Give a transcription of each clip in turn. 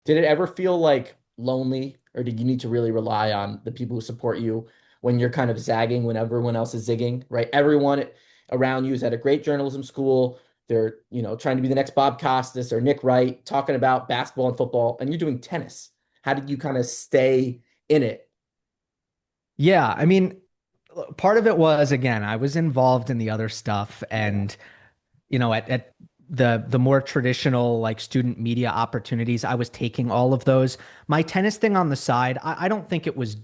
Did it ever feel like lonely, or did you need to really rely on the people who support you when you're kind of zagging when everyone else is zigging, right? Everyone around you is at a great journalism school. They're, trying to be the next Bob Costas or Nick Wright, talking about basketball and football, and you're doing tennis. How did you kind of stay in it? Yeah, I mean, part of it was again, I was involved in the other stuff, Yeah. and at the more traditional like student media opportunities, I was taking all of those. My tennis thing on the side, I don't think it was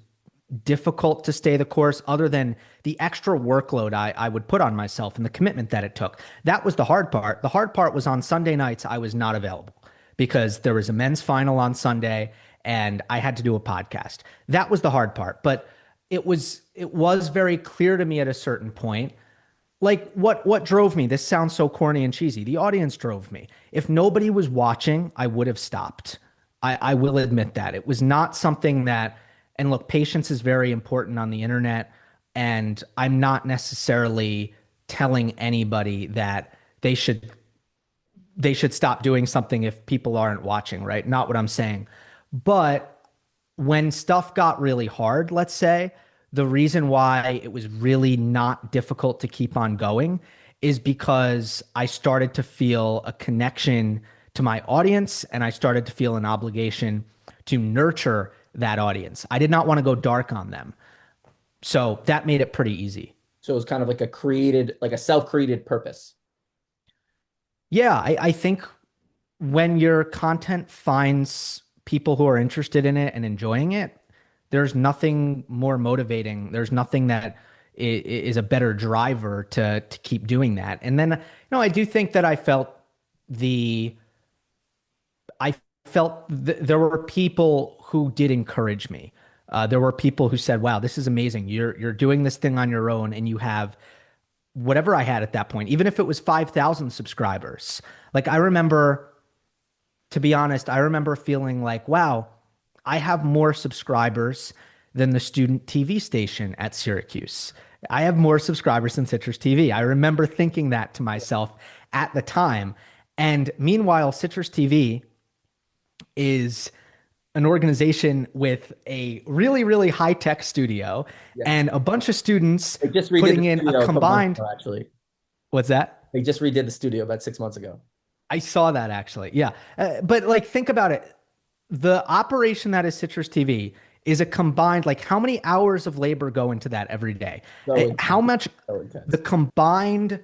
difficult to stay the course other than the extra workload I would put on myself and the commitment that it took. That was the hard part. The hard part was on Sunday nights, I was not available because there was a men's final on Sunday and I had to do a podcast. That was the hard part. But it was very clear to me at a certain point like what drove me. This sounds so corny and cheesy. The audience drove me. If nobody was watching, I would have stopped. I will admit that it was not something that. And look, patience is very important on the internet, and I'm not necessarily telling anybody that they should stop doing something if people aren't watching, right? Not what I'm saying. But when stuff got really hard, let's say, the reason why it was really not difficult to keep on going is because I started to feel a connection to my audience and I started to feel an obligation to nurture that audience. I did not want to go dark on them. So that made it pretty easy. So it was kind of like a self-created purpose. Yeah, I think when your content finds people who are interested in it and enjoying it, there's nothing more motivating. There's nothing that is a better driver to keep doing that. And then, I do think that the I felt there were people who did encourage me. There were people who said, "Wow, this is amazing. You're doing this thing on your own, and you have whatever I had at that point, even if it was 5,000 subscribers." Like I remember, to be honest, I remember feeling like, wow, I have more subscribers than the student TV station at Syracuse. I have more subscribers than Citrus TV. I remember thinking that to myself at the time. And meanwhile, Citrus TV is an organization with a really, really high tech studio Yeah. and a bunch of students They just redid the putting in a studio a couple months combined, ago, actually. what's that? They just redid the studio about 6 months ago. I saw that actually. Yeah. But like, think about it. The operation that is Citrus TV is a combined, like, how many hours of labor go into that every day? So How intense. much So the intense. combined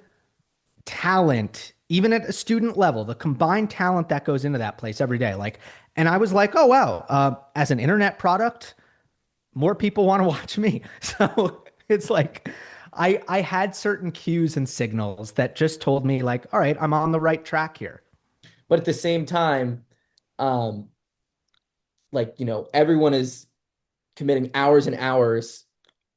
talent, even at a student level, the combined talent that goes into that place every day. Like, and I was like, oh, wow, as an internet product, more people want to watch me. So it's like, I had certain cues and signals that just told me, like, all right, I'm on the right track here. But at the same time, um, everyone is committing hours and hours,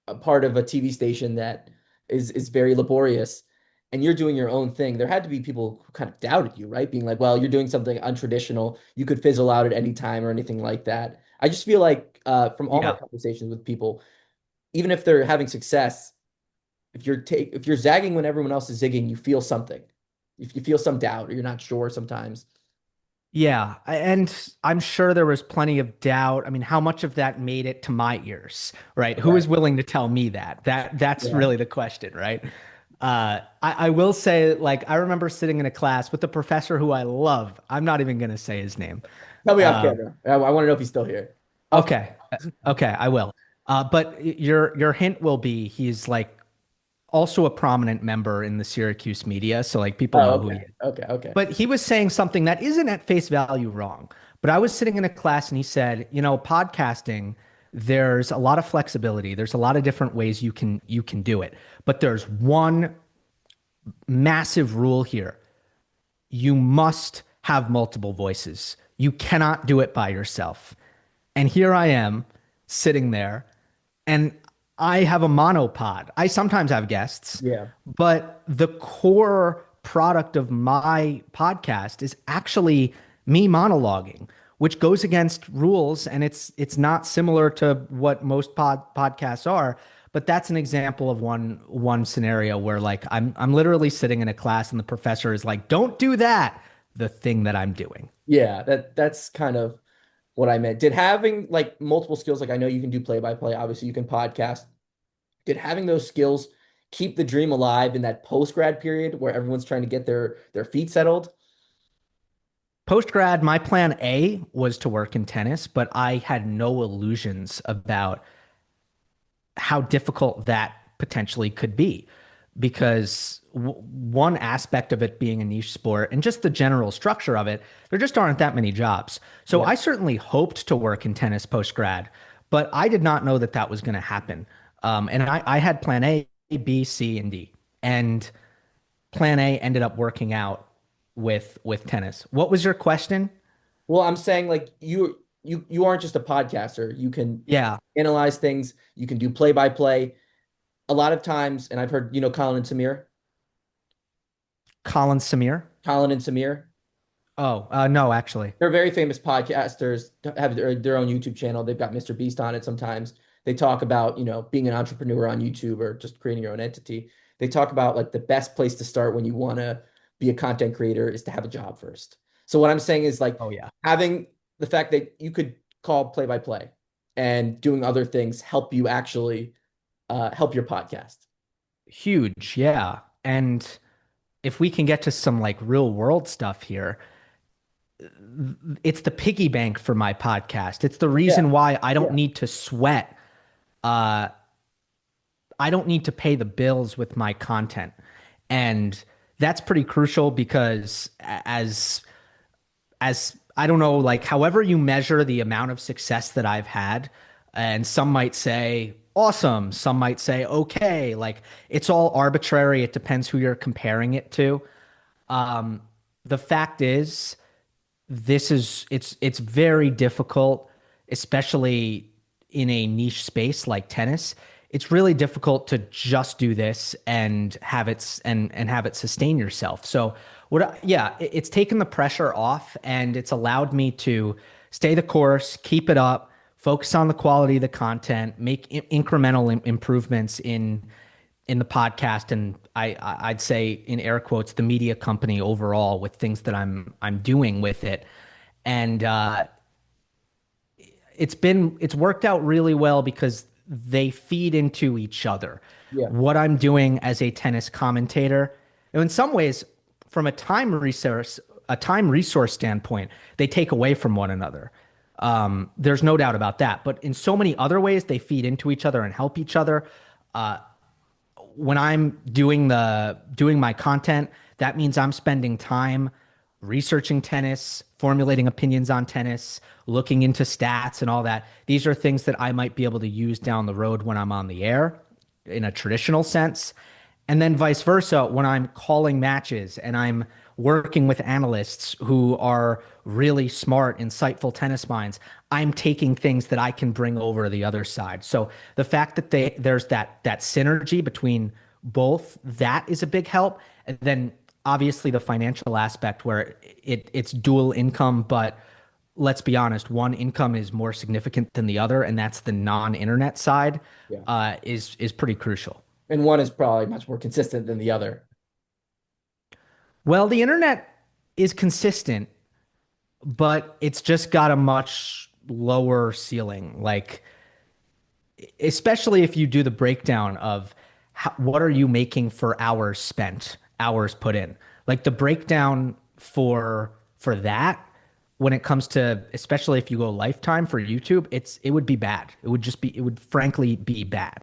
a part of a TV station that is very laborious, and you're doing your own thing. There had to be people who kind of doubted you, right? Being like, well, you're doing something untraditional. You could fizzle out at any time or anything like that. I just feel like from all my Yeah. conversations with people, even if they're having success, if you're zagging when everyone else is zigging, you feel something. If you feel some doubt or you're not sure sometimes. Yeah, and I'm sure there was plenty of doubt. I mean, how much of that made it to my ears, right? Who is Right. willing to tell me that? That's Yeah. really the question, right? I will say, like, I remember sitting in a class with a professor who I love. I'm not even gonna say his name. Tell me off Uh, camera. I want to know if he's still here. Off okay, okay, I will. But your hint will be he's like also a prominent member in the Syracuse media, so like people Oh, know who okay. he is. Okay. Okay. But he was saying something that isn't at face value wrong. But I was sitting in a class and he said, podcasting, there's a lot of flexibility. There's a lot of different ways you can do it. But there's one massive rule here. You must have multiple voices. You cannot do it by yourself. And here I am sitting there and I have a monopod. I sometimes have guests, Yeah. but the core product of my podcast is actually me monologuing, which goes against rules and it's not similar to what most podcasts are, but that's an example of one scenario where like I'm literally sitting in a class and the professor is like, "Don't do that." The thing that I'm doing. Yeah. That's kind of. what I meant. Did having like multiple skills, like I know you can do play by play, obviously you can podcast. Did having those skills keep the dream alive in that post grad period where everyone's trying to get their feet settled? Post grad, my plan A was to work in tennis, but I had no illusions about how difficult that potentially could be because one aspect of it being a niche sport and just the general structure of it, there just aren't that many jobs. So Yeah. I certainly hoped to work in tennis post grad, but I did not know that that was going to happen. And I had plan A, B, C, and D. And plan A ended up working out with tennis. What was your question? Well, I'm saying like you aren't just a podcaster. You can Yeah, analyze things, you can do play by play. A lot of times, and I've heard, Colin and Samir, Colin Samir. Colin and Samir. Oh, no, actually. They're very famous podcasters, have their own YouTube channel. They've got Mr. Beast on it sometimes. They talk about, being an entrepreneur on YouTube or just creating your own entity. They talk about like the best place to start when you want to be a content creator is to have a job first. So what I'm saying is like Oh, yeah. having the fact that you could call play by play and doing other things help you actually help your podcast. Huge, yeah. And if we can get to some like real world stuff here, it's the piggy bank for my podcast. It's the Yeah. reason why I don't Yeah. need to sweat. Uh, I don't need to pay the bills with my content. And that's pretty crucial because as I don't know, like however you measure the amount of success that I've had, and some might say awesome, some might say okay, like it's all arbitrary. It depends who you're comparing it to. Um, the fact is, it's very difficult, especially in a niche space like tennis. It's really difficult to just do this and have it sustain yourself. So yeah, it's taken the pressure off and it's allowed me to stay the course, keep it up, focus on the quality of the content, make incremental improvements in the podcast and I'd say in air quotes the media company overall with things that I'm doing with it. And it's worked out really well because they feed into each other. Yeah. What I'm doing as a tennis commentator, and in some ways, from a time resource standpoint, they take away from one another. There's no doubt about that. But in so many other ways, they feed into each other and help each other. When I'm doing my content, that means I'm spending time researching tennis, formulating opinions on tennis, looking into stats and all that. These are things that I might be able to use down the road when I'm on the air in a traditional sense. And then vice versa, when I'm calling matches and I'm working with analysts who are really smart, insightful tennis minds, I'm taking things that I can bring over to the other side. So the fact that there's that synergy between both, that is a big help. And then obviously the financial aspect where it's dual income, but let's be honest, one income is more significant than the other, and that's the non-internet side, Yeah. is pretty crucial. And one is probably much more consistent than the other. Well, the internet is consistent, but it's just got a much lower ceiling. Like, especially if you do the breakdown of what are you making for hours spent, hours put in. Like the breakdown for that when it comes to especially if you go lifetime for YouTube, it would be bad. It would frankly be bad.